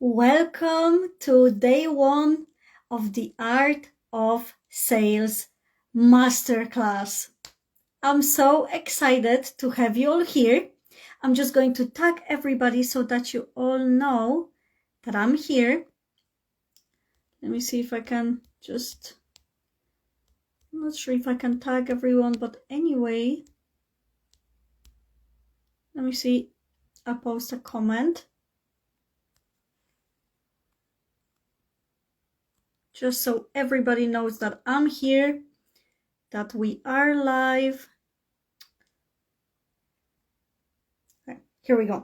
Welcome to day one of the Art of Sales Masterclass. I'm so excited to have you all here. I'm just going to tag everybody so that you all know that I'm here. Let me see if I can I'm not sure if I can tag everyone, but anyway, let me see. I'll post a comment. Just so everybody knows that I'm here, that we are live. Okay, here we go.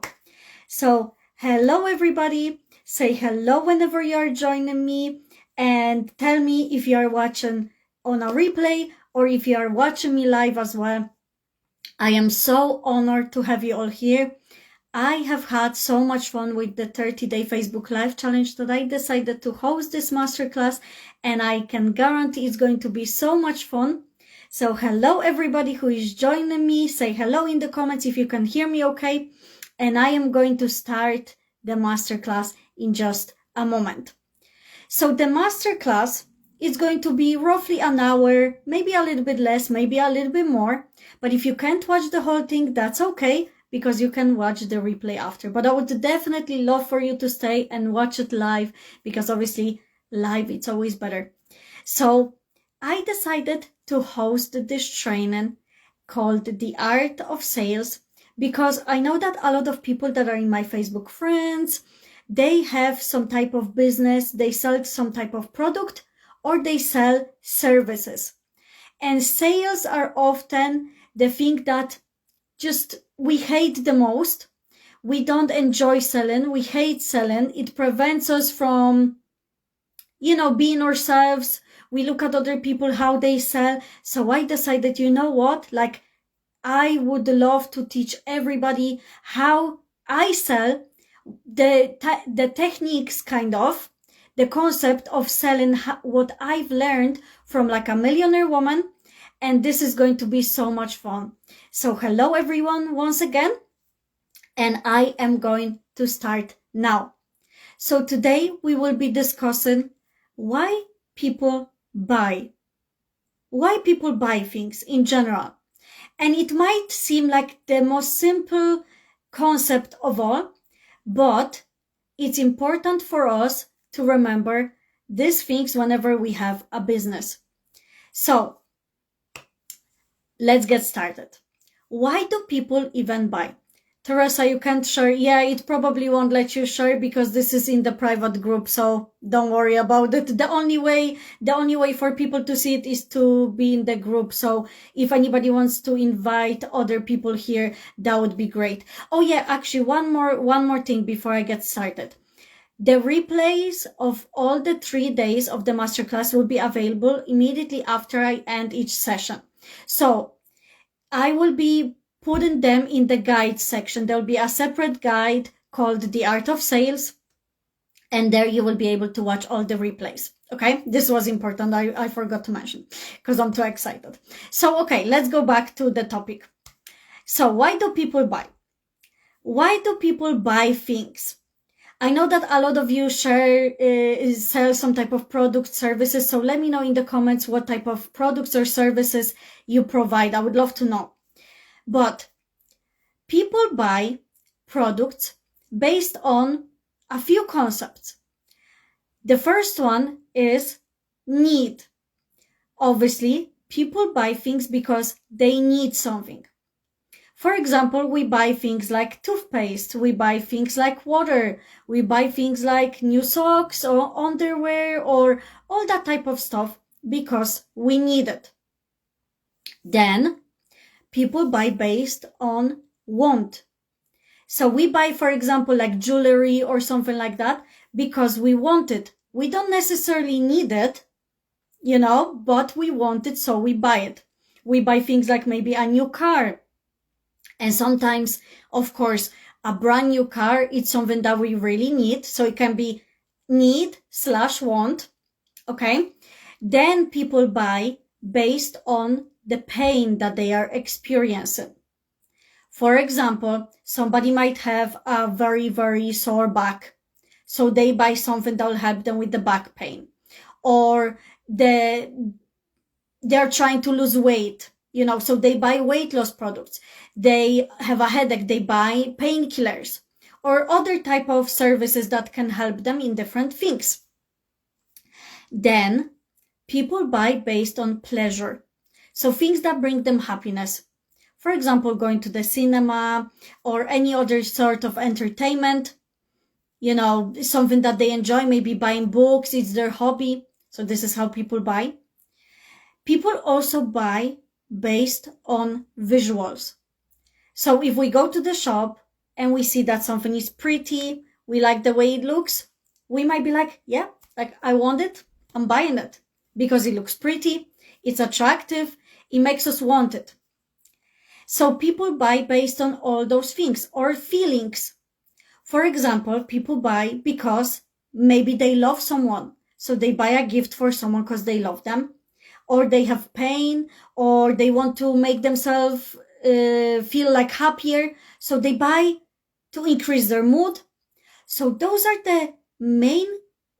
So, hello everybody. Say hello whenever you are joining me and tell me if you are watching on a replay or if you are watching me live as well. I am so honored to have you all here. I have had so much fun with the 30-day Facebook Live challenge that I decided to host this masterclass, and I can guarantee it's going to be so much fun. So hello everybody who is joining me. Say hello in the comments if you can hear me okay. And I am going to start the masterclass in just a moment. So the masterclass is going to be roughly an hour, maybe a little bit less, maybe a little bit more. But if you can't watch the whole thing, that's okay, because you can watch the replay after. But I would definitely love for you to stay and watch it live, because obviously live, it's always better. So I decided to host this training called The Art of Sales, because I know that a lot of people that are in my Facebook friends, they have some type of business, they sell some type of product, or they sell services. And sales are often the thing that just we hate the most. We don't enjoy selling. We hate selling. It prevents us from, being ourselves. We look at other people, how they sell. So I decided, you know what? I would love to teach everybody how I sell, the techniques, kind of, the concept of selling, what I've learned from a millionaire woman. And this is going to be so much fun. So hello everyone once again. And I am going to start now. So today we will be discussing why people buy things in general. And it might seem like the most simple concept of all, but it's important for us to remember these things whenever we have a business. So let's get started. Why do people even buy? Teresa, you can't share. Yeah, it probably won't let you share because this is in the private group, so don't worry about it. The only way for people to see it is to be in the group. So if anybody wants to invite other people here, that would be great. Oh yeah, actually one more thing before I get started. The replays of all the 3 days of the masterclass will be available immediately after I end each session. So I will be putting them in the guide section. There will be a separate guide called The Art of Sales, and there you will be able to watch all the replays. Okay, this was important. I forgot to mention because I'm too excited. So, okay, let's go back to the topic. So why do people buy? Why do people buy things? I know that a lot of you sell some type of product, services. So let me know in the comments what type of products or services you provide. I would love to know. But people buy products based on a few concepts. The first one is need. Obviously, people buy things because they need something. For example, we buy things like toothpaste, we buy things like water, we buy things like new socks or underwear or all that type of stuff because we need it. Then, people buy based on want. So we buy, for example, like jewelry or something like that because we want it. We don't necessarily need it, but we want it, so we buy it. We buy things like maybe a new car. And sometimes, of course, a brand new car, it's something that we really need. So it can be need/want. Okay. Then people buy based on the pain that they are experiencing. For example, somebody might have a very, very sore back. So they buy something that will help them with the back pain, or they're trying to lose weight, so they buy weight loss products. They have a headache, they buy painkillers or other type of services that can help them in different things. Then people buy based on pleasure. So things that bring them happiness. For example, going to the cinema or any other sort of entertainment, something that they enjoy, maybe buying books, it's their hobby. So this is how people buy. People also buy based on visuals. So if we go to the shop and we see that something is pretty, we like the way it looks, we might be like, yeah, like I want it, I'm buying it because it looks pretty, it's attractive, it makes us want it. So people buy based on all those things or feelings. For example, people buy because maybe they love someone. So they buy a gift for someone because they love them, or they have pain, or they want to make themselves feel like happier. So they buy to increase their mood. So those are the main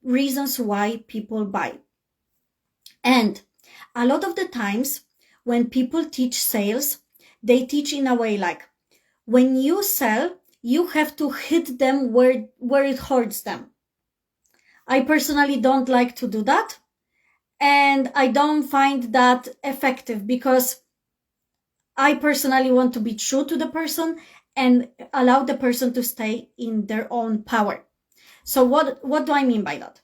reasons why people buy. And a lot of the times when people teach sales, they teach in a way like, when you sell, you have to hit them where it hurts them. I personally don't like to do that. And I don't find that effective because I personally want to be true to the person and allow the person to stay in their own power. So what do I mean by that?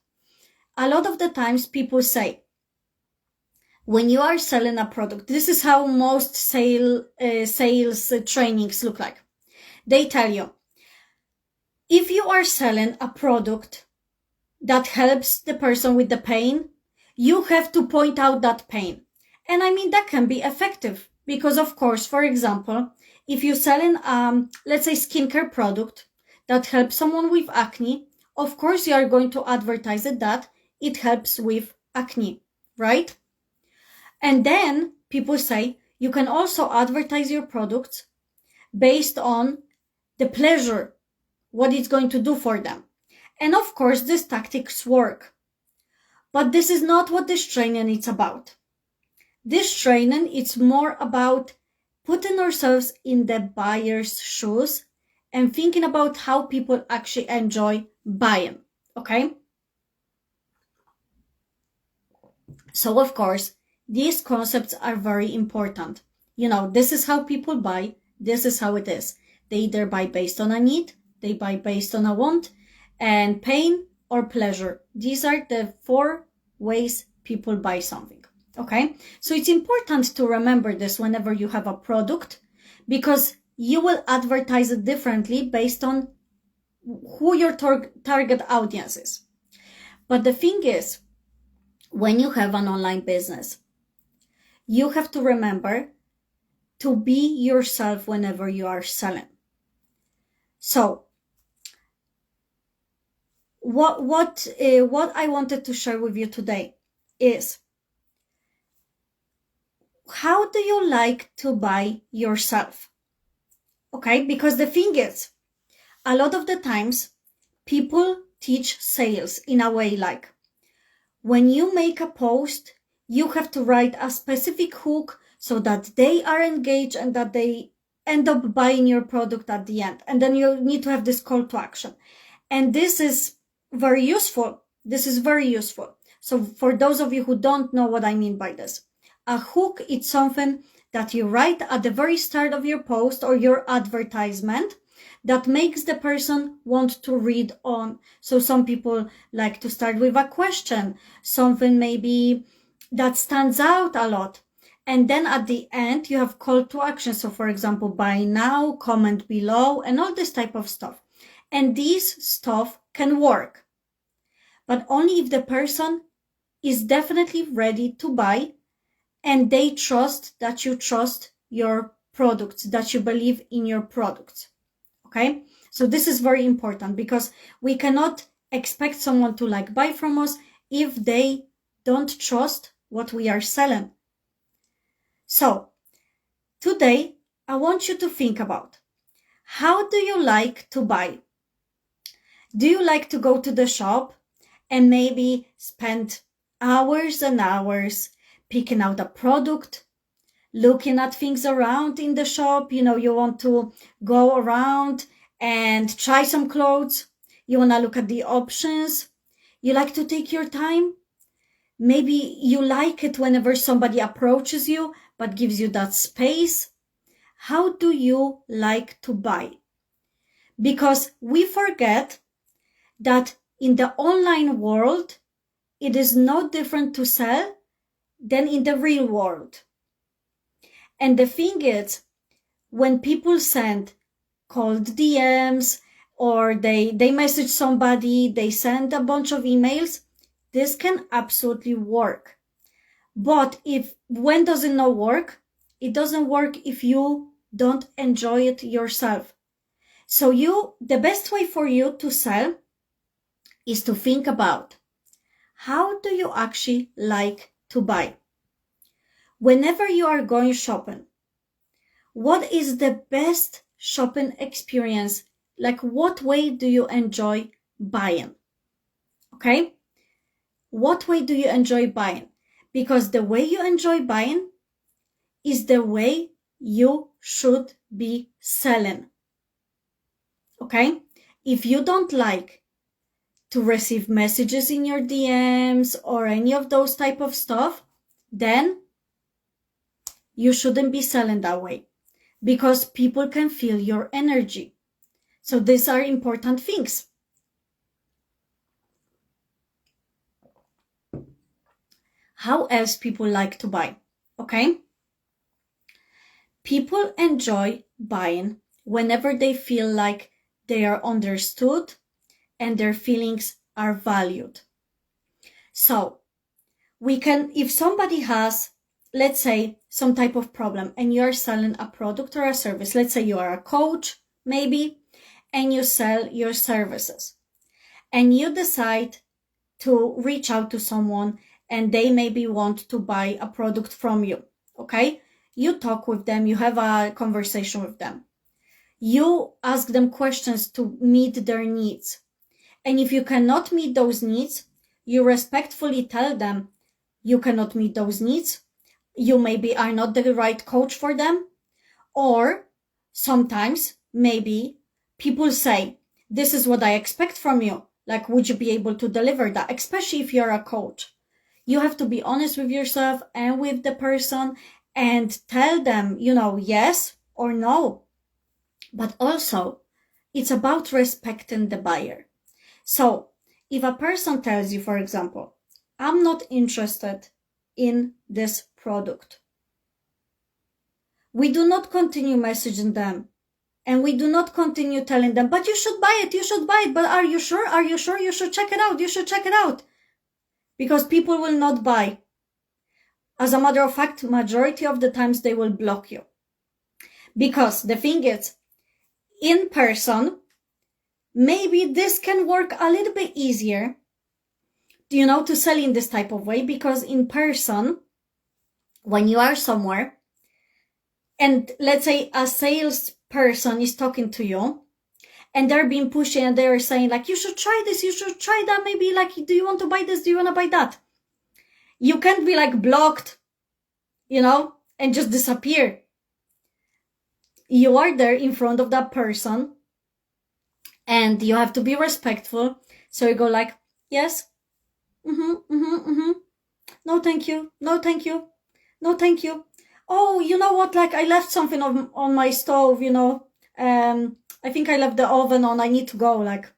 A lot of the times people say, when you are selling a product, this is how most sales trainings look like. They tell you, if you are selling a product that helps the person with the pain, you have to point out that pain. And I mean, that can be effective because, of course, for example, if you're selling, let's say, skincare product that helps someone with acne, of course, you are going to advertise it that it helps with acne, right? And then people say you can also advertise your products based on the pleasure, what it's going to do for them. And of course, these tactics work. But this is not what this training is about. This training is more about putting ourselves in the buyer's shoes and thinking about how people actually enjoy buying. Okay? So, of course, these concepts are very important. This is how people buy. This is how it is. They either buy based on a need, they buy based on a want, and pain or pleasure. These are the 4 ways people buy something. Okay? So it's important to remember this whenever you have a product, because you will advertise it differently based on who your target audience is. But the thing is, when you have an online business, you have to remember to be yourself whenever you are selling. So what I wanted to share with you today is, how do you like to buy yourself? Okay, because the thing is, a lot of the times people teach sales in a way like, when you make a post, you have to write a specific hook so that they are engaged and that they end up buying your product at the end. And then you need to have this call to action. And this is very useful. This is very useful. So for those of you who don't know what I mean by this, a hook is something that you write at the very start of your post or your advertisement that makes the person want to read on. So some people like to start with a question, something maybe that stands out a lot. And then at the end, you have call to action. So for example, buy now, comment below, and all this type of stuff. And these stuff can work, but only if the person is definitely ready to buy and they trust that you trust your products, that you believe in your products. Okay? So this is very important because we cannot expect someone to buy from us if they don't trust what we are selling. So today, I want you to think about, how do you like to buy? Do you like to go to the shop and maybe spend hours and hours picking out a product, looking at things around in the shop? You want to go around and try some clothes. You want to look at the options. You like to take your time. Maybe you like it whenever somebody approaches you, but gives you that space. How do you like to buy? Because we forget that in the online world, it is no different to sell than in the real world. And the thing is, when people send cold DMs or they message somebody, they send a bunch of emails, this can absolutely work. But when does it not work? It doesn't work if you don't enjoy it yourself. So the best way for you to sell is to think about, how do you actually like to buy? Whenever you are going shopping, what is the best shopping experience? Like, what way do you enjoy buying? Okay? What way do you enjoy buying? Because the way you enjoy buying is the way you should be selling. Okay? If you don't like to receive messages in your DMs or any of those type of stuff, then you shouldn't be selling that way, because people can feel your energy. So these are important things. How else people like to buy? Okay? People enjoy buying whenever they feel like they are understood and their feelings are valued. So if somebody has, let's say, some type of problem and you're selling a product or a service, let's say you are a coach, maybe, and you sell your services, and you decide to reach out to someone and they maybe want to buy a product from you. Okay? You talk with them, you have a conversation with them. You ask them questions to meet their needs. And if you cannot meet those needs, you respectfully tell them you cannot meet those needs. You maybe are not the right coach for them. Or sometimes maybe people say, this is what I expect from you. Like, would you be able to deliver that? Especially if you're a coach. You have to be honest with yourself and with the person and tell them, yes or no. But also, it's about respecting the buyer. So if a person tells you, for example, I'm not interested in this product, we do not continue messaging them. And we do not continue telling them, but you should buy it, but are you sure? You should check it out. Because people will not buy. As a matter of fact, majority of the times they will block you. Because the thing is, in person, maybe this can work a little bit easier, to sell in this type of way, because in person, when you are somewhere, and let's say a salesperson is talking to you, and they're being pushy and they're saying like, you should try this, you should try that, maybe like, do you want to buy this? Do you want to buy that? You can't be like blocked, and just disappear. You are there in front of that person and you have to be respectful. So you go like, yes, no, thank you. No, thank you. No, thank you. Oh, you know what? Like, I left something on my stove, I think I left the oven on. I need to go. Like,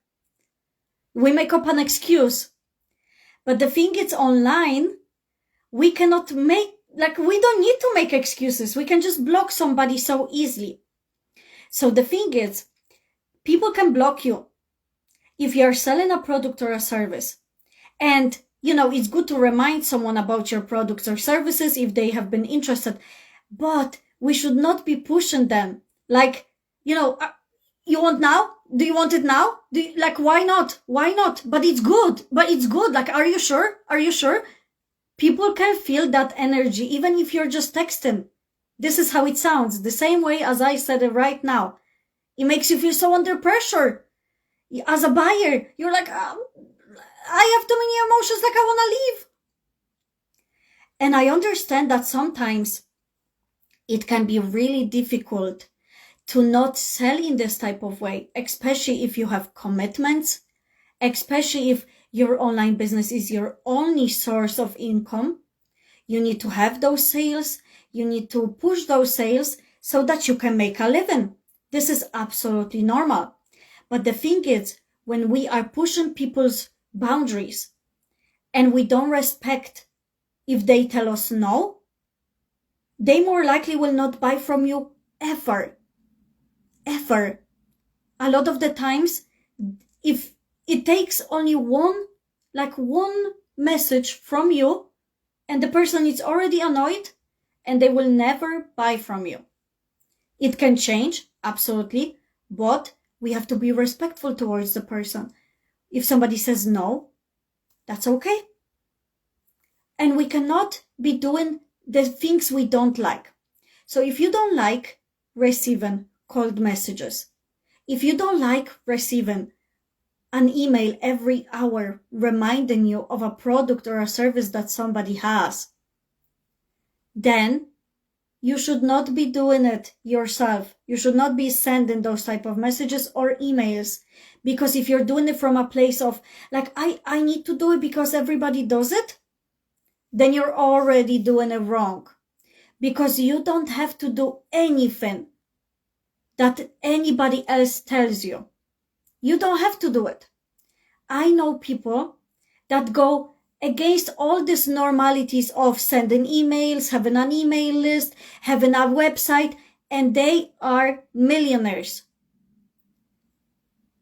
we make up an excuse. But the thing is, online, we cannot we don't need to make excuses. We can just block somebody so easily. So the thing is, people can block you if you're selling a product or a service. And, it's good to remind someone about your products or services if they have been interested. But we should not be pushing them. Like, you want now? Do you want it now? Why not? Why not? But it's good. Like, are you sure? People can feel that energy, even if you're just texting. This is how it sounds. The same way as I said it right now. It makes you feel so under pressure. As a buyer, you're like, I have too many emotions, like I want to leave. And I understand that sometimes it can be really difficult to not sell in this type of way, especially if you have commitments, especially if your online business is your only source of income. You need to have those sales. You need to push those sales so that you can make a living. This is absolutely normal. But the thing is, when we are pushing people's boundaries and we don't respect if they tell us no, they more likely will not buy from you ever. Ever. A lot of the times, if it takes only one message from you and the person is already annoyed and they will never buy from you. It can change, absolutely, but we have to be respectful towards the person. If somebody says no, that's okay. And we cannot be doing the things we don't like. So if you don't like receiving cold messages, if you don't like receiving an email every hour reminding you of a product or a service that somebody has, then you should not be doing it yourself. You should not be sending those type of messages or emails, because if you're doing it from a place of like, I need to do it because everybody does it, then you're already doing it wrong, because you don't have to do anything that anybody else tells you. You don't have to do it. I know people that go against all these normalities of sending emails, having an email list, having a website, and they are millionaires.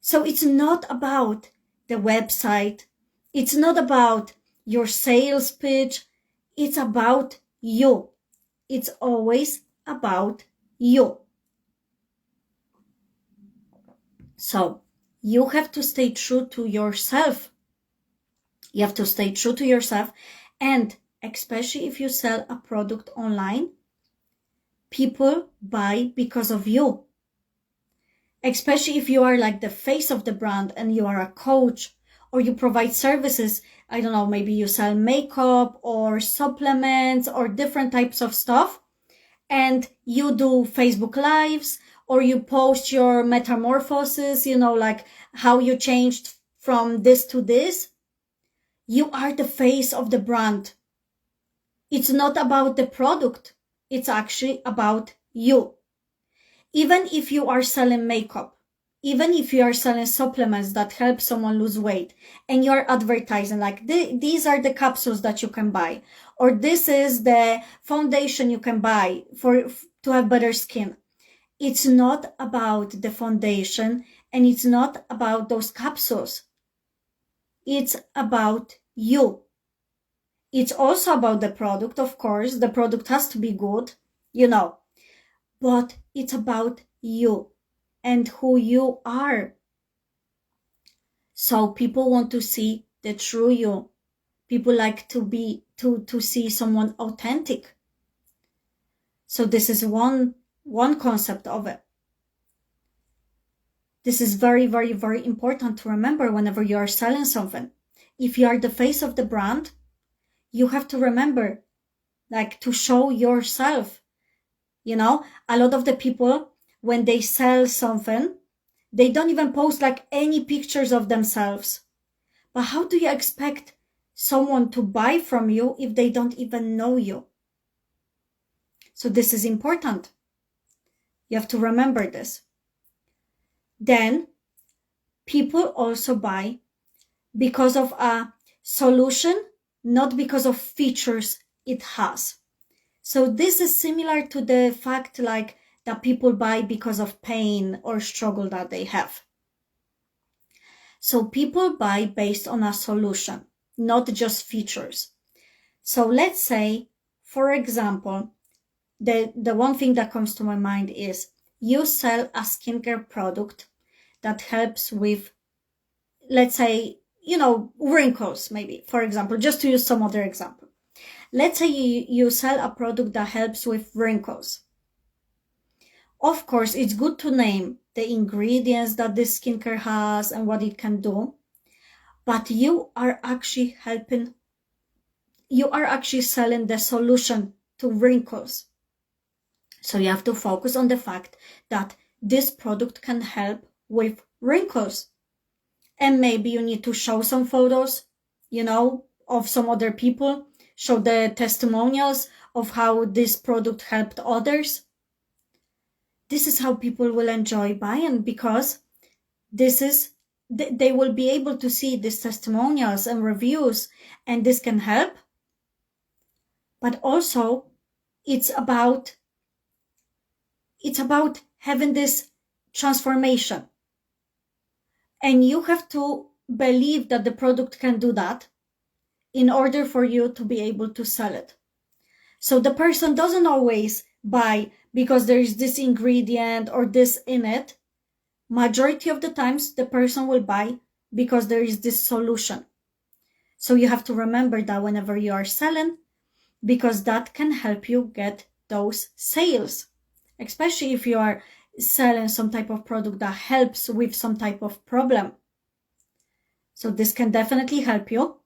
So it's not about the website. It's not about your sales pitch. It's about you. It's always about you. So you have to stay true to yourself. You have to stay true to yourself. And especially if you sell a product online, people buy because of you. Especially if you are like the face of the brand and you are a coach or you provide services. I don't know, maybe you sell makeup or supplements or different types of stuff. And you do Facebook Lives or you post your metamorphosis, like how you changed from this to this. You are the face of the brand. It's not about the product. It's actually about you. Even if you are selling makeup, even if you are selling supplements that help someone lose weight and you're advertising like these are the capsules that you can buy, or this is the foundation you can buy to have better skin. It's not about the foundation and it's not about those capsules. It's about you. It's also about the product, of course. The product has to be good, but it's about you and who you are. So people want to see the true you. People like to see someone authentic. So this is one concept of it. This is very, very, very important to remember whenever you are selling something. If you are the face of the brand, you have to remember, to show yourself. A lot of the people, when they sell something, they don't even post any pictures of themselves. But how do you expect someone to buy from you if they don't even know you? So this is important. You have to remember this. Then people also buy because of a solution, not because of features it has. So this is similar to the fact that people buy because of pain or struggle that they have. So people buy based on a solution, not just features. So let's say, for example, the one thing that comes to my mind is you sell a skincare product that helps with, let's say, wrinkles, maybe, for example, just to use some other example. Let's say you sell a product that helps with wrinkles. Of course, it's good to name the ingredients that this skincare has and what it can do, but you are actually selling the solution to wrinkles. So you have to focus on the fact that this product can help with wrinkles. And maybe you need to show some photos, of some other people, show the testimonials of how this product helped others. This is how people will enjoy buying, because they will be able to see these testimonials and reviews, and this can help. But also, it's about having this transformation. And you have to believe that the product can do that in order for you to be able to sell it. So the person doesn't always buy because there is this ingredient or this in it. Majority of the times, the person will buy because there is this solution. So you have to remember that whenever you are selling, because that can help you get those sales, especially if you are selling some type of product that helps with some type of problem. So this can definitely help you.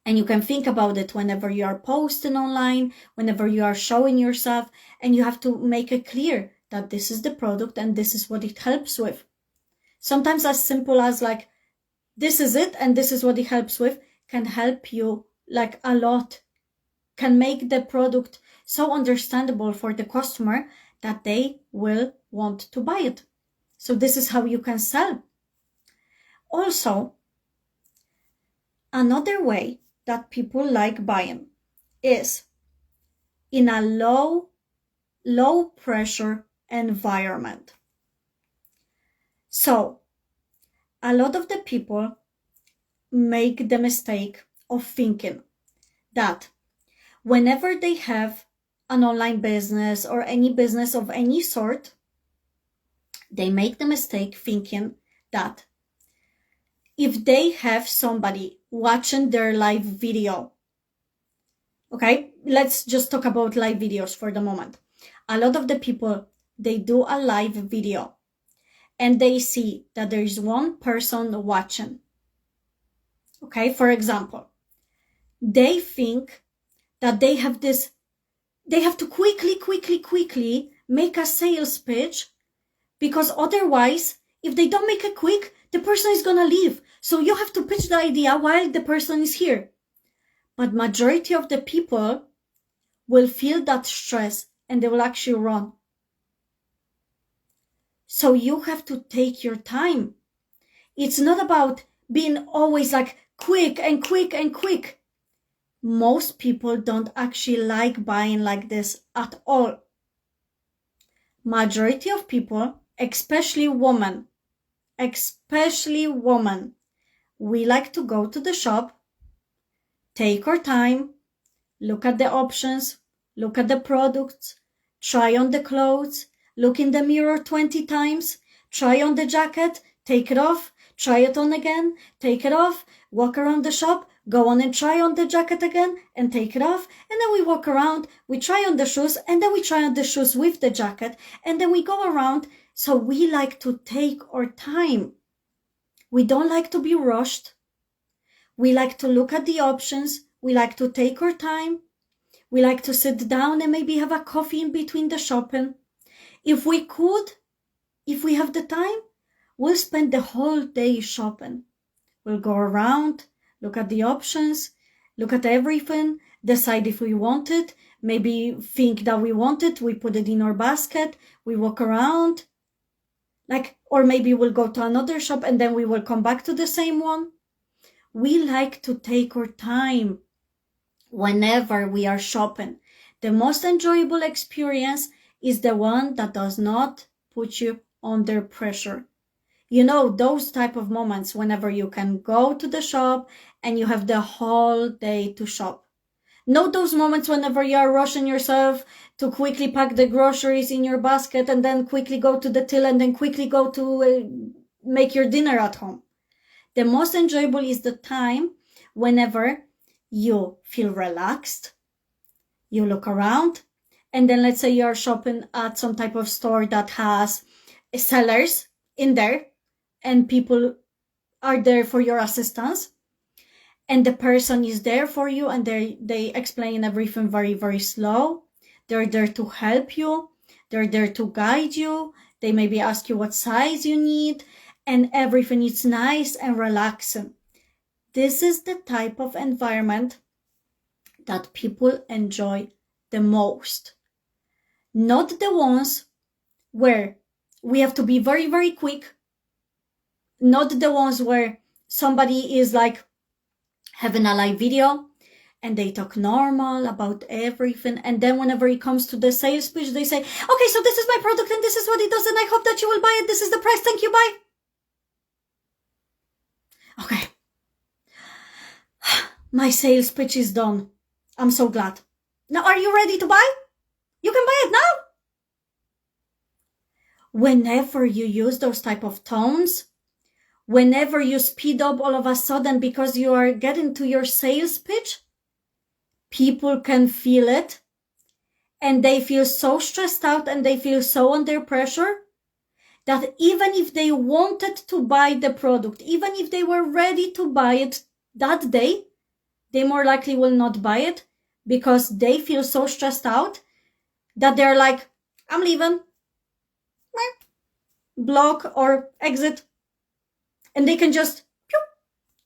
And you can think about it whenever you are posting online, whenever you are showing yourself, and you have to make it clear that this is the product and this is what it helps with. Sometimes as simple as like, this is it and this is what it helps with, can help you like a lot, can make the product so understandable for the customer that they will want to buy it. So this is how you can sell. Also, another way that people like buying is in a low pressure environment. So a lot of the people make the mistake of thinking that whenever they have an online business or any business of any sort, they make the mistake thinking that if they have somebody watching their live video, okay, let's just talk about live videos for the moment. A lot of the people, they do a live video and they see that there is one person watching. Okay, for example, they think that they have to quickly make a sales pitch, because otherwise, if they don't make it quick, the person is gonna leave. So you have to pitch the idea while the person is here. But majority of the people will feel that stress and they will actually run. So you have to take your time. It's not about being always like quick. Most people don't actually like buying like this at all. Majority of people, especially women, we like to go to the shop, take our time, look at the options, look at the products, try on the clothes, look in the mirror 20 times, try on the jacket, take it off, try it on again, take it off, walk around the shop, go on and try on the jacket again and take it off. And then we walk around, we try on the shoes, and then we try on the shoes with the jacket, and then we go around. So we like to take our time. We don't like to be rushed. We like to look at the options. We like to take our time. We like to sit down and maybe have a coffee in between the shopping. If we have the time, we'll spend the whole day shopping. We'll go around, look at the options, look at everything, decide if we want it, maybe think that we want it, we put it in our basket, we walk around, or maybe we'll go to another shop and then we will come back to the same one. We like to take our time whenever we are shopping. The most enjoyable experience is the one that does not put you under pressure. Those type of moments whenever you can go to the shop and you have the whole day to shop. Not those moments whenever you are rushing yourself to quickly pack the groceries in your basket and then quickly go to the till and then quickly go to make your dinner at home. The most enjoyable is the time whenever you feel relaxed, you look around, and then let's say you're shopping at some type of store that has sellers in there, and people are there for your assistance, and the person is there for you, and they explain everything very, very slow. They're there to help you. They're there to guide you. They maybe ask you what size you need, and everything is nice and relaxing. This is the type of environment that people enjoy the most. Not the ones where we have to be very, very quick. Not the ones where somebody is like having a live video and they talk normal about everything. And then whenever it comes to the sales pitch, they say, okay, so this is my product and this is what it does. And I hope that you will buy it. This is the price. Thank you. Bye. Okay. My sales pitch is done. I'm so glad. Now, are you ready to buy? You can buy it now. Whenever you use those type of tones, whenever you speed up all of a sudden because you are getting to your sales pitch, people can feel it, and they feel so stressed out and they feel so under pressure that even if they wanted to buy the product, even if they were ready to buy it that day, they more likely will not buy it because they feel so stressed out that they're like, I'm leaving, block or exit, and they can just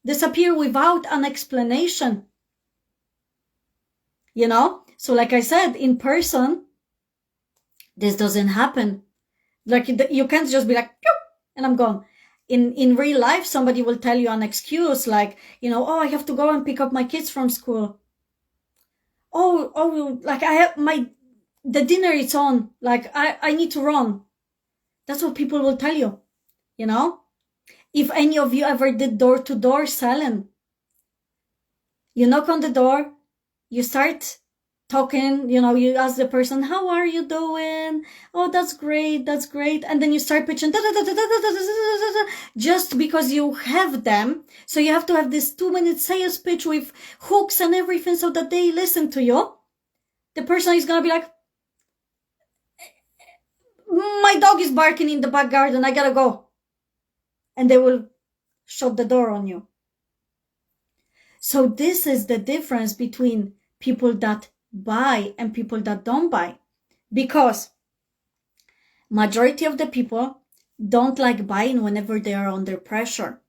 disappear without an explanation. You know? So like I said, in person, this doesn't happen. Like you can't just be like, and I'm gone. In real life, somebody will tell you an excuse like, oh, I have to go and pick up my kids from school. Oh, like I have the dinner is on. Like I need to run. That's what people will tell you, If any of you ever did door-to-door selling, you knock on the door, you start talking, you ask the person, how are you doing? Oh, that's great, that's great. And then you start pitching, just because you have them. So you have to have this 2-minute sales pitch with hooks and everything so that they listen to you. The person is going to be like, my dog is barking in the back garden, I gotta go. And they will shut the door on you. So this is the difference between people that buy and people that don't buy. Because majority of the people don't like buying whenever they are under pressure.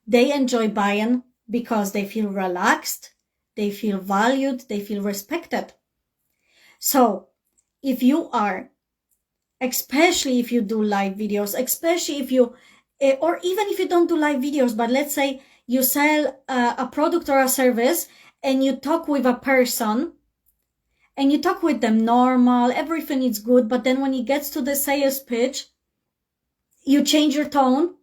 They enjoy buying because they feel relaxed, they feel valued, they feel respected. So if you are, especially if you do live videos, especially if you, or even if you don't do live videos, but let's say you sell a product or a service and you talk with a person and you talk with them normal, everything is good, but then when it gets to the sales pitch, you change your tone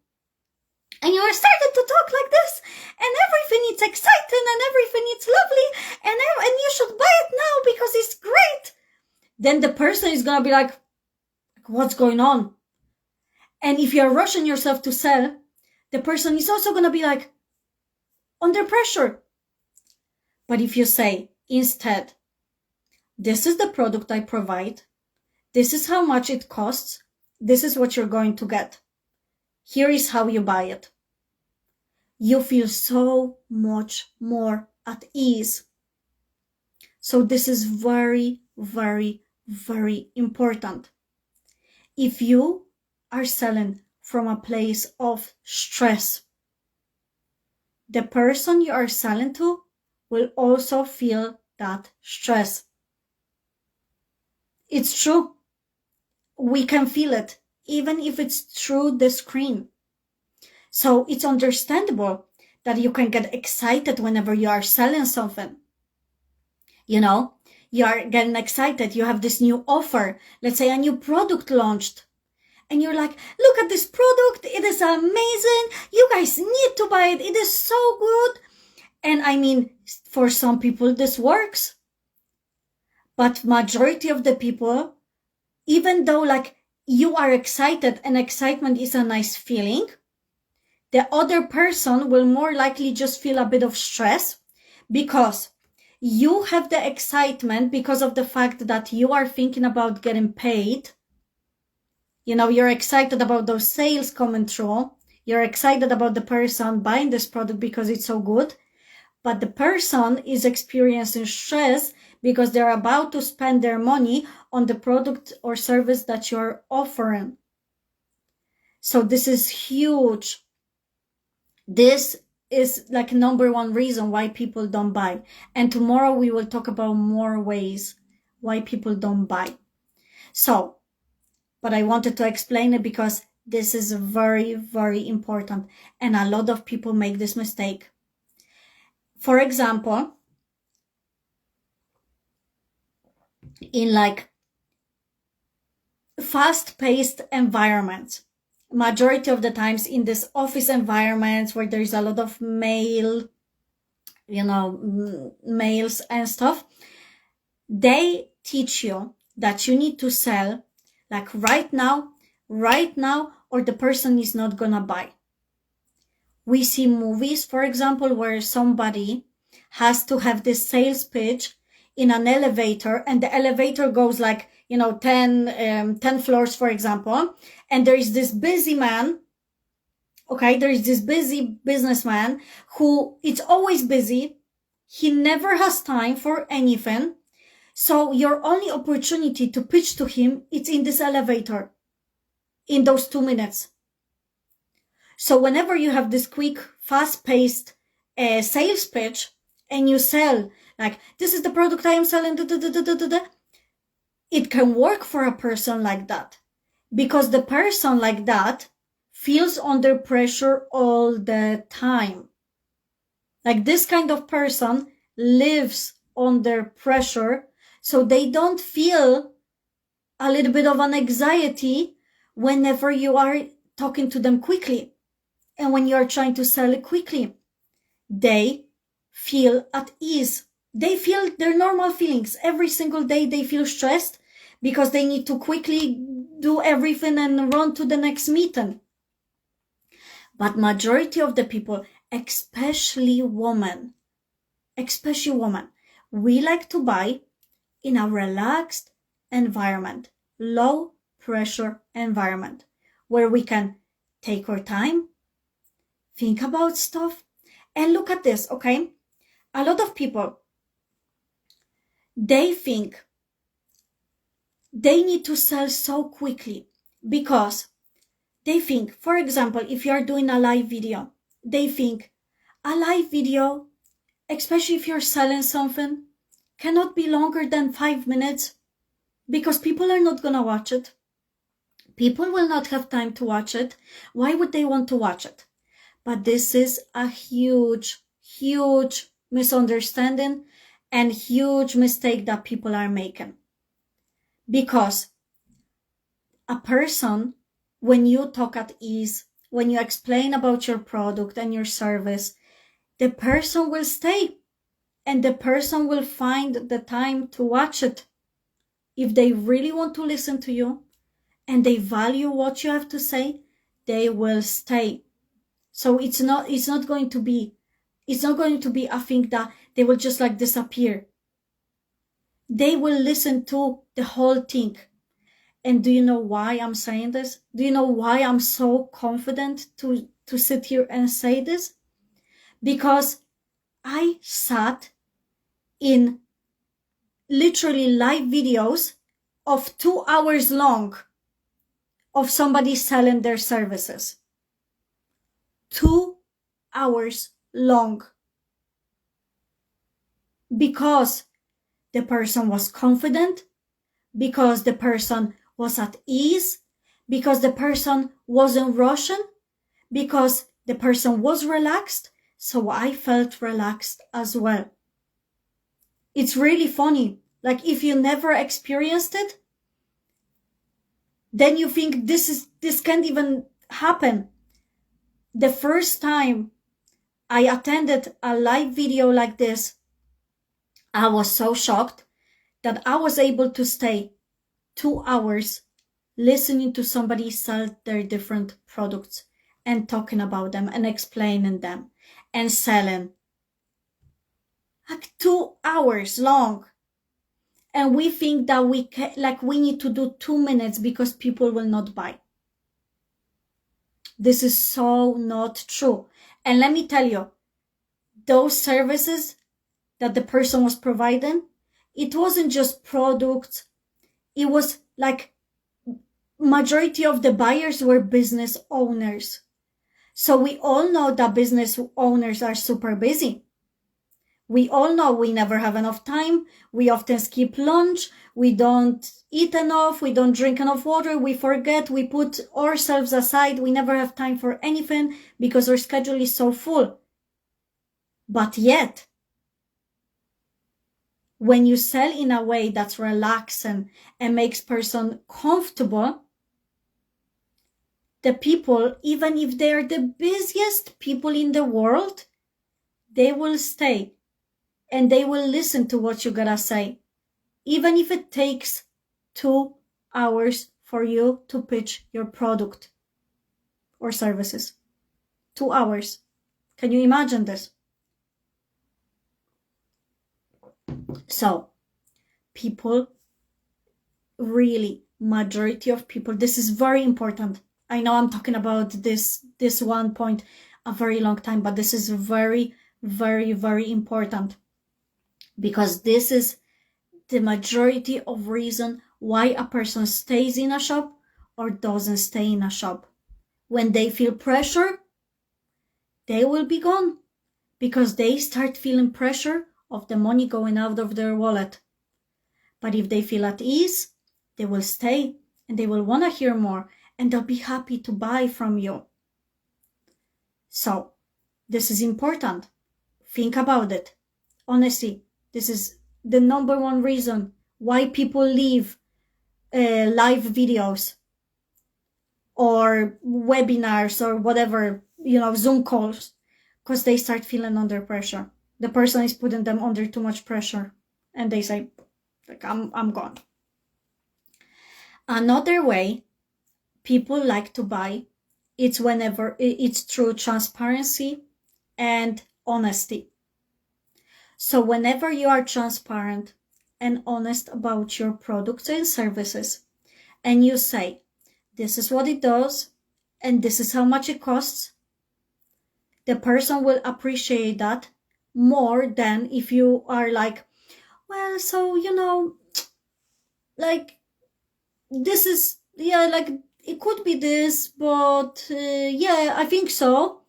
and you are starting to talk like this and everything is exciting and everything is lovely and you should buy it now because it's great. Then the person is going to be like, what's going on? And if you're rushing yourself to sell, the person is also going to be like under pressure. But if you say instead, this is the product I provide, this is how much it costs, this is what you're going to get, here is how you buy it, you feel so much more at ease. So this is very, very, very important. If you are selling from a place of stress, the person you are selling to will also feel that stress. It's true. We can feel it, even if it's through the screen. So it's understandable that you can get excited whenever you are selling something. You are getting excited. You have this new offer. Let's say a new product launched. And you're like, look at this product. It is amazing. You guys need to buy it. It is so good. And I mean, for some people, this works. But majority of the people, even though like you are excited and excitement is a nice feeling, the other person will more likely just feel a bit of stress because you have the excitement because of the fact that you are thinking about getting paid. You're excited about those sales coming through. You're excited about the person buying this product because it's so good. But the person is experiencing stress because they're about to spend their money on the product or service that you're offering. So this is huge. This is like number one reason why people don't buy. And tomorrow we will talk about more ways why people don't buy. So, but I wanted to explain it because this is very, very important. And a lot of people make this mistake. For example, in like fast-paced environments, majority of the times in this office environments where there's a lot of mails and stuff, they teach you that you need to sell like right now, or the person is not gonna buy. We see movies, for example, where somebody has to have this sales pitch in an elevator, and the elevator goes like, 10 floors, for example, and there is this busy man. Okay, there is this busy businessman who it's always busy. He never has time for anything. So your only opportunity to pitch to him, it's in this elevator, in those 2 minutes. So whenever you have this quick, fast-paced sales pitch and you sell, like, this is the product I am selling, it can work for a person like that. Because the person like that feels under pressure all the time. Like this kind of person lives under pressure, so they don't feel a little bit of an anxiety whenever you are talking to them quickly. And when you are trying to sell it quickly, they feel at ease. They feel their normal feelings. Every single day they feel stressed because they need to quickly do everything and run to the next meeting. But majority of the people, especially women, we like to buy in a relaxed environment, low pressure environment, where we can take our time, think about stuff, and look at this, okay? A lot of people, they think they need to sell so quickly because they think, for example, if you are doing a live video, they think a live video, especially if you're selling something, cannot be longer than 5 minutes because people are not gonna watch it. People will not have time to watch it. Why would they want to watch it? But this is a huge, huge misunderstanding and huge mistake that people are making. Because a person, when you talk at ease, when you explain about your product and your service, the person will stay and the person will find the time to watch it. If they really want to listen to you and they value what you have to say, they will stay. So it's not going to be a thing that they will just like disappear. They will listen to the whole thing. And do you know why I'm saying this? Do you know why I'm so confident to sit here and say this? Because I sat in literally live videos of 2 hours long of somebody selling their services. 2 hours long. Because the person was confident, because the person was at ease, because the person wasn't rushing, because the person was relaxed, so I felt relaxed as well. It's really funny. Like if you never experienced it, then you think this can't even happen. The first time I attended a live video like this, I was so shocked that I was able to stay 2 hours listening to somebody sell their different products and talking about them and explaining them and selling. Like 2 hours long. And we think that we need to do 2 minutes because people will not buy. This is so not true. And let me tell you, those services that the person was providing, it wasn't just products. It was like majority of the buyers were business owners. So we all know that business owners are super busy. We all know we never have enough time. We often skip lunch. We don't eat enough. We don't drink enough water. We forget. We put ourselves aside. We never have time for anything because our schedule is so full. But yet, when you sell in a way that's relaxing and makes person comfortable, the people, even if they're the busiest people in the world, they will stay and they will listen to what you gotta say. Even if it takes 2 hours for you to pitch your product or services. 2 hours. Can you imagine this? So, people really, majority of people, this is very important. I know I'm talking about this one point a very long time, but this is very, very, very important because this is the majority of reason why a person stays in a shop or doesn't stay in a shop. When they feel pressure, they will be gone because they start feeling pressure of the money going out of their wallet. But if they feel at ease, they will stay and they will want to hear more and they'll be happy to buy from you. So this is important. Think about it. Honestly, this is the number one reason why people leave live videos or webinars or whatever, Zoom calls, because they start feeling under pressure. The person is putting them under too much pressure and they say, like, I'm gone. Another way people like to buy, it's whenever it's through transparency and honesty. So whenever you are transparent and honest about your products and services, and you say, this is what it does, and this is how much it costs, the person will appreciate that more than if you are like, well, so, like, this is, yeah, like, it could be this, but yeah, I think so.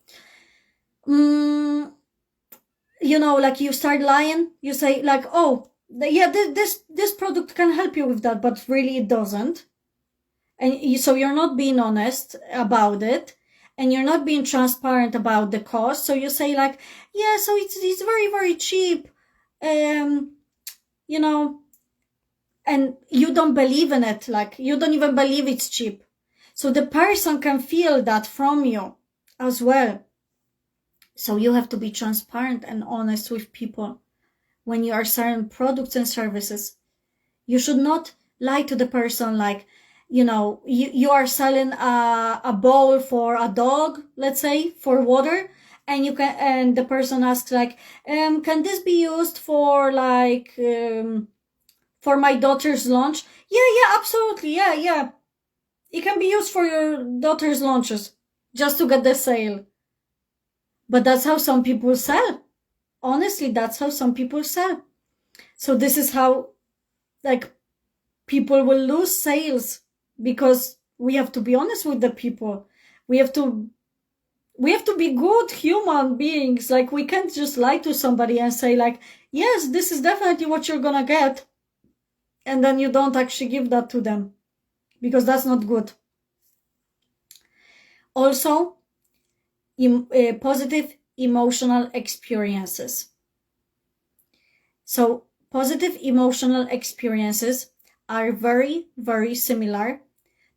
Like you start lying, you say like, oh, yeah, this product can help you with that, but really it doesn't. And so you're not being honest about it, and you're not being transparent about the cost. So you say like, yeah, so it's very, very cheap, and you don't believe in it. Like you don't even believe it's cheap. So the person can feel that from you as well. So you have to be transparent and honest with people when you are selling products and services. You should not lie to the person like, you are selling a bowl for a dog, let's say, for water, and the person asks like, can this be used for like, for my daughter's lunch? Yeah, absolutely. Yeah. It can be used for your daughter's lunches just to get the sale. But that's how some people sell. Honestly, that's how some people sell. So this is how, like, people will lose sales because we have to be honest with the people. We have to be good human beings. Like, we can't just lie to somebody and say like, yes, this is definitely what you're gonna get. And then you don't actually give that to them because that's not good. Also, positive emotional experiences. So positive emotional experiences are very, very similar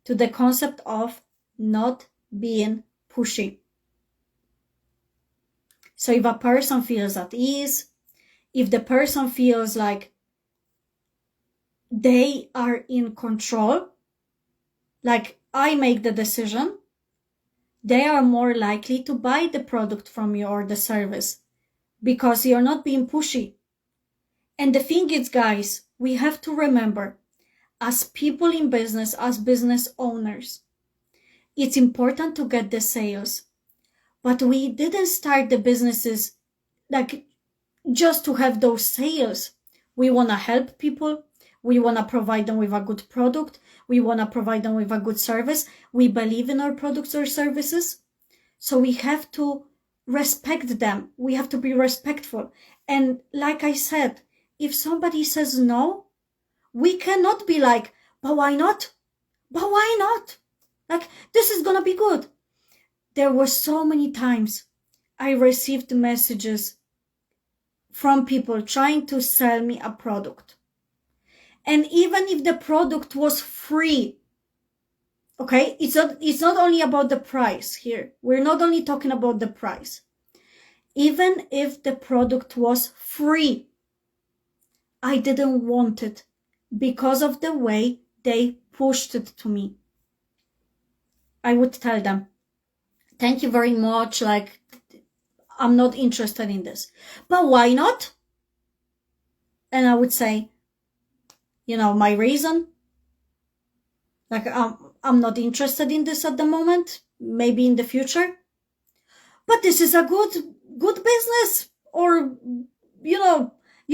to the concept of not being pushy. So if a person feels at ease, if the person feels like they are in control, like I make the decision, they are more likely to buy the product from you or the service because you're not being pushy. And the thing is, guys, we have to remember, as people in business, as business owners, it's important to get the sales. But we didn't start the businesses like just to have those sales. We want to help people. We want to provide them with a good product. We want to provide them with a good service. We believe in our products or services. So we have to respect them. We have to be respectful. And like I said, if somebody says no, we cannot be like, but why not? But why not? Like, this is gonna be good. There were so many times I received messages from people trying to sell me a product. And even if the product was free, okay, it's not only about the price here. We're not only talking about the price. Even if the product was free, I didn't want it because of the way they pushed it to me. I would tell them, thank you very much, like, I'm not interested in this. But why not? And I would say, my reason, like, I'm not interested in this at the moment, maybe in the future. But this is a good business, or, you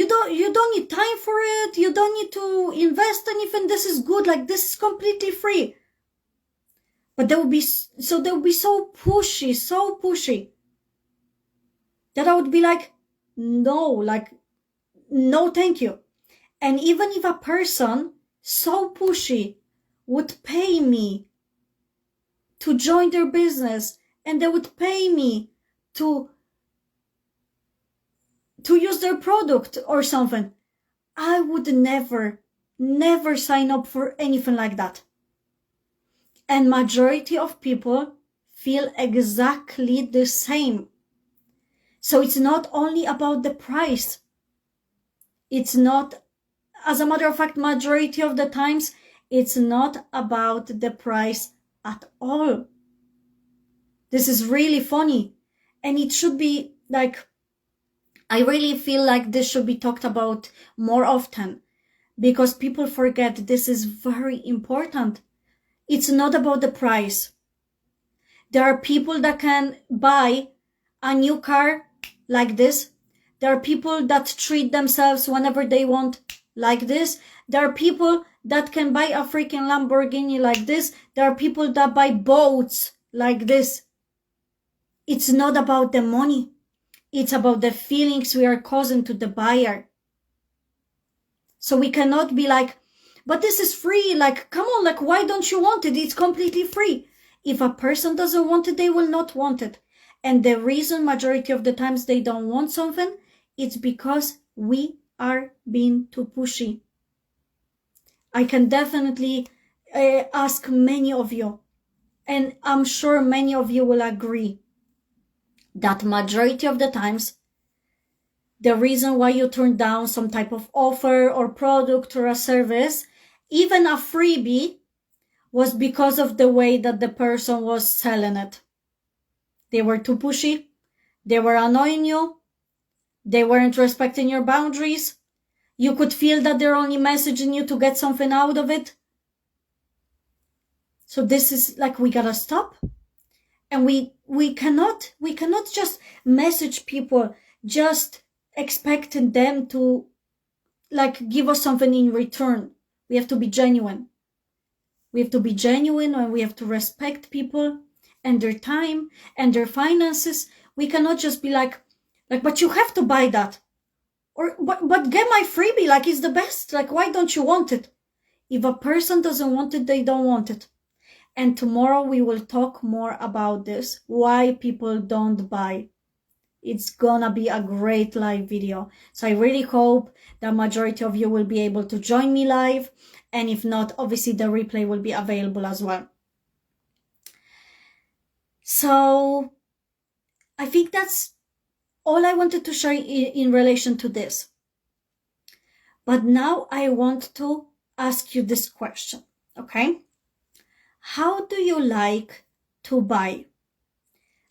don't need time for it. You don't need to invest anything. This is good. Like, this is completely free. But they would be so pushy that I would be like, no, thank you. And even if a person so pushy would pay me to join their business, and they would pay me to use their product or something, I would never sign up for anything like that. And majority of people feel exactly the same. So it's not only about the price. It's not, as a matter of fact, majority of the times, it's not about the price at all. This is really funny. And it should be like, I really feel like this should be talked about more often, because people forget this is very important. It's not about the price. There are people that can buy a new car like this. There are people that treat themselves whenever they want like this. There are people that can buy a freaking Lamborghini like this. There are people that buy boats like this. It's not about the money. It's about the feelings we are causing to the buyer. So we cannot be like, but this is free. Like, come on, like, why don't you want it? It's completely free. If a person doesn't want it, they will not want it. And the reason majority of the times they don't want something, it's because we are being too pushy. I can definitely ask many of you, and I'm sure many of you will agree, that majority of the times, the reason why you turn down some type of offer or product or a service, even a freebie, was because of the way that the person was selling it. They were too pushy. They were annoying you. They weren't respecting your boundaries. You could feel that they're only messaging you to get something out of it. So this is like, we gotta stop. And we cannot just message people just expecting them to like give us something in return. We have to be genuine. We have to be genuine, and we have to respect people and their time and their finances. We cannot just be like, but you have to buy that. Or, but get my freebie, like, it's the best. Like, why don't you want it? If a person doesn't want it, they don't want it. And tomorrow we will talk more about this, why people don't buy. It's gonna be a great live video. So I really hope the majority of you will be able to join me live. And if not, obviously the replay will be available as well. So I think that's all I wanted to share in relation to this. But now I want to ask you this question, okay? How do you like to buy?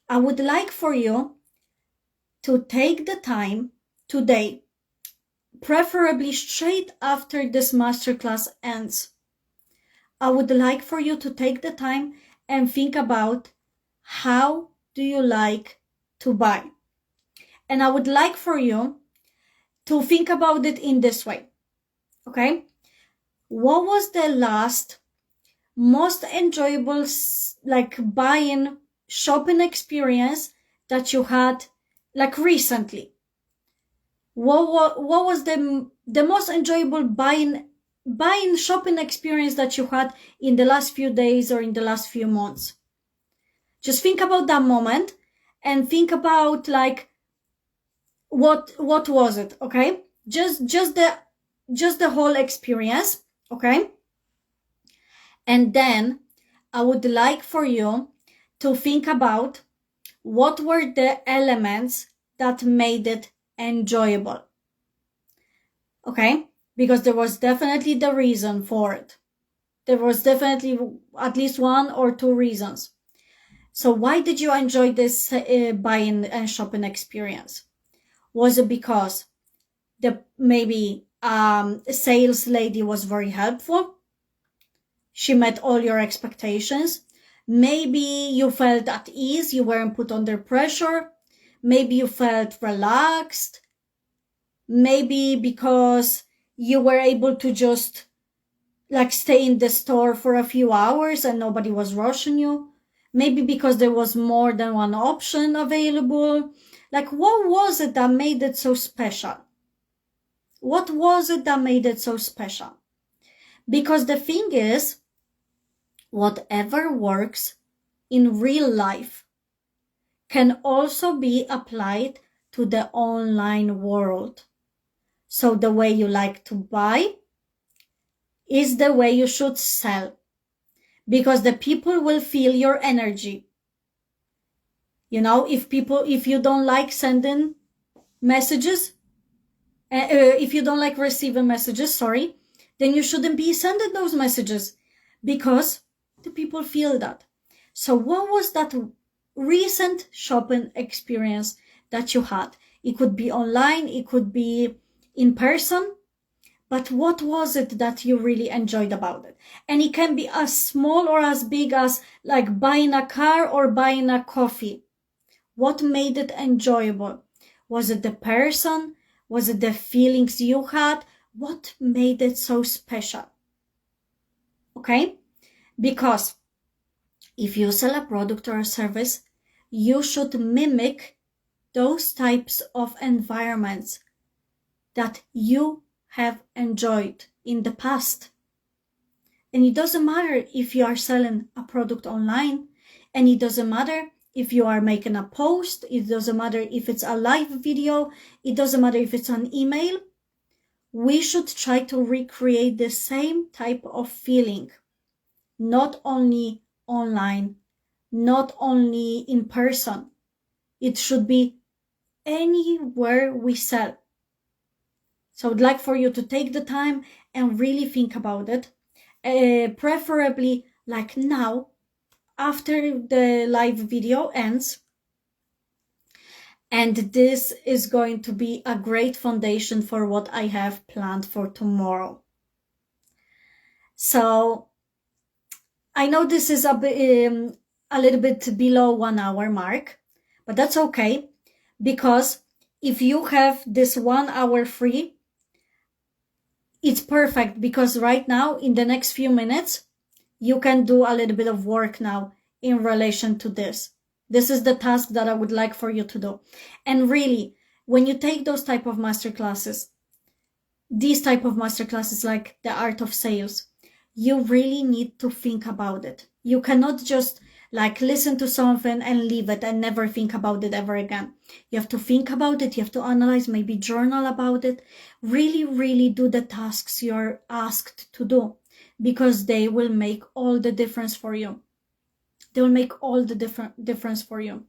I would like for you to take the time today, preferably straight after this masterclass ends, I would like for you to take the time and think about how do you like to buy. And I would like for you to think about it in this way, okay? What was the last most enjoyable like buying shopping experience that you had like recently? What was the most enjoyable buying shopping experience that you had in the last few days or in the last few months? Just think about that moment and think about like what was it, okay? Just the whole experience, okay? And then I would like for you to think about what were the elements that made it enjoyable, okay? Because there was definitely the reason for it. There was definitely at least one or two reasons. So why did you enjoy this buying and shopping experience? Was it because the maybe sales lady was very helpful? She met all your expectations. Maybe you felt at ease, you weren't put under pressure. Maybe you felt relaxed. Maybe because you were able to just like stay in the store for a few hours and nobody was rushing you. Maybe because there was more than one option available. Like, what was it that made it so special? What was it that made it so special? Because the thing is, whatever works in real life can also be applied to the online world. So the way you like to buy is the way you should sell, because the people will feel your energy. You know, if you don't like sending messages, if you don't like receiving messages, sorry, then you shouldn't be sending those messages, because the people feel that. So what was that recent shopping experience that you had? It could be online, it could be in person, but what was it that you really enjoyed about it? And it can be as small or as big as like buying a car or buying a coffee. What made it enjoyable? Was it the person? Was it the feelings you had? What made it so special? Okay? Because if you sell a product or a service, you should mimic those types of environments that you have enjoyed in the past. And it doesn't matter if you are selling a product online, and it doesn't matter if you are making a post, it doesn't matter if it's a live video, it doesn't matter if it's an email. We should try to recreate the same type of feeling, not only online, not only in person. It should be anywhere we sell. So I would like for you to take the time and really think about it, preferably like now, after the live video ends. And this is going to be a great foundation for what I have planned for tomorrow. So I know this is a little bit below 1 hour mark, but that's okay, because if you have this 1 hour free, it's perfect, because right now in the next few minutes, you can do a little bit of work now in relation to this. This is the task that I would like for you to do. And really, when you take those type of masterclasses, these type of masterclasses like the art of sales, you really need to think about it. You cannot just like listen to something and leave it and never think about it ever again. You have to think about it. You have to analyze, maybe journal about it. Really, really do the tasks you're asked to do, because they will make all the difference for you. They will make all the difference for you.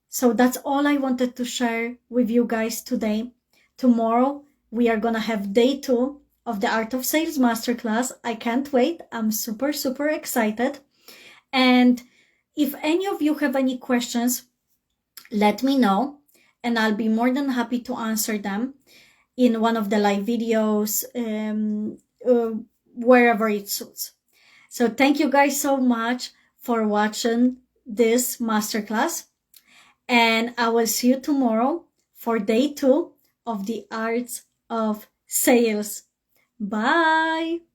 So that's all I wanted to share with you guys today. Tomorrow, we are going to have day 2 of the Art of Sales Masterclass. I can't wait. I'm super, super excited. And if any of you have any questions, let me know, and I'll be more than happy to answer them. in one of the live videos, wherever it suits. So thank you guys so much for watching this masterclass. And I will see you tomorrow for day 2 of the arts of sales. Bye.